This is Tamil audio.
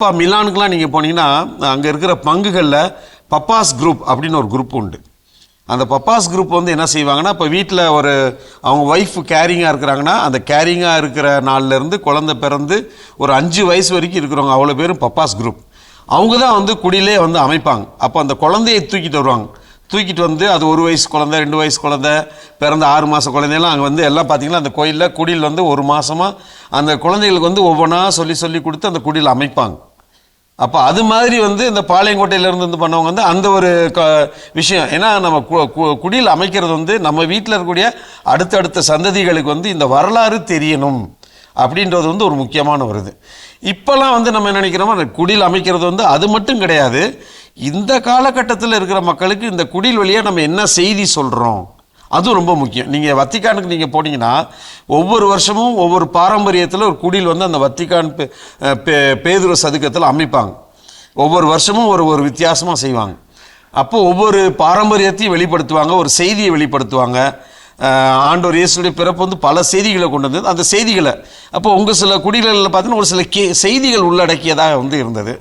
இப்போ மிலானுக்குலாம் நீங்கள் போனீங்கன்னா அங்கே இருக்கிற பங்குகளில் பப்பாஸ் குரூப் அப்படின்னு ஒரு குரூப் உண்டு. அந்த பப்பாஸ் குரூப் வந்து என்ன செய்வாங்கன்னா, இப்போ வீட்டில் அவங்க ஒய்ஃப் கேரிங்காக இருக்கிறாங்கன்னா, அந்த கேரிங்காக இருக்கிற நாள்லேருந்து குழந்தை பிறந்து ஒரு 5 வயசு வரைக்கும் இருக்கிறவங்க அவ்வளோ பேரும் பப்பாஸ் குரூப். அவங்க தான் வந்து குடியிலே வந்து அமைப்பாங்க. அப்போ அந்த குழந்தையை தூக்கிட்டு வருவாங்க. தூக்கிட்டு வந்து அது 1 வயசு குழந்தை, 2 வயசு குழந்தை, பிறந்த 6 மாத குழந்தையெல்லாம் அங்கே வந்து எல்லாம் பார்த்தீங்கன்னா அந்த கோயிலில் குடியில் வந்து 1 மாதமாக அந்த குழந்தைகளுக்கு வந்து ஒவ்வொன்றா சொல்லி கொடுத்து அந்த குடியில் அமைப்பாங்க. அப்போ அது மாதிரி வந்து இந்த பாளையங்கோட்டையிலேருந்து வந்து பண்ணவங்க வந்து அந்த ஒரு விஷயம். ஏன்னா நம்ம குடியில் அமைக்கிறது வந்து நம்ம வீட்டில் இருக்கக்கூடிய அடுத்தடுத்த சந்ததிகளுக்கு வந்து இந்த வரலாறு தெரியணும் அப்படின்றது வந்து ஒரு முக்கியமான ஒரு இது. இப்போல்லாம் வந்து நம்ம என்ன நினைக்கிறோமோ, அந்த குடியில் அமைக்கிறது வந்து அது மட்டும் கிடையாது. இந்த காலகட்டத்தில் இருக்கிற மக்களுக்கு இந்த குடில் வழியாக நம்ம என்ன செய்தி சொல்கிறோம் அதுவும் ரொம்ப முக்கியம். நீங்கள் வத்திக்கானுக்கு நீங்கள் போனீங்கன்னா ஒவ்வொரு வருஷமும் ஒவ்வொரு பாரம்பரியத்தில் ஒரு குடில் வந்து அந்த வத்திக்கான் பேதுரு சதுக்கத்தில் அமைப்பாங்க. ஒவ்வொரு வருஷமும் ஒரு வித்தியாசமாக செய்வாங்க. அப்போது ஒவ்வொரு பாரம்பரியத்தையும் வெளிப்படுத்துவாங்க, ஒரு செய்தியை வெளிப்படுத்துவாங்க. ஆண்டவர் இயேசுடைய பிறப்பு வந்து பல செய்திகளை கொண்டு வந்தது. அந்த செய்திகளை அப்போ உங்கள் சில குடிகளில் பார்த்தீங்கன்னா ஒரு சில செய்திகள் உள்ளடக்கியதாக வந்து இருந்தது.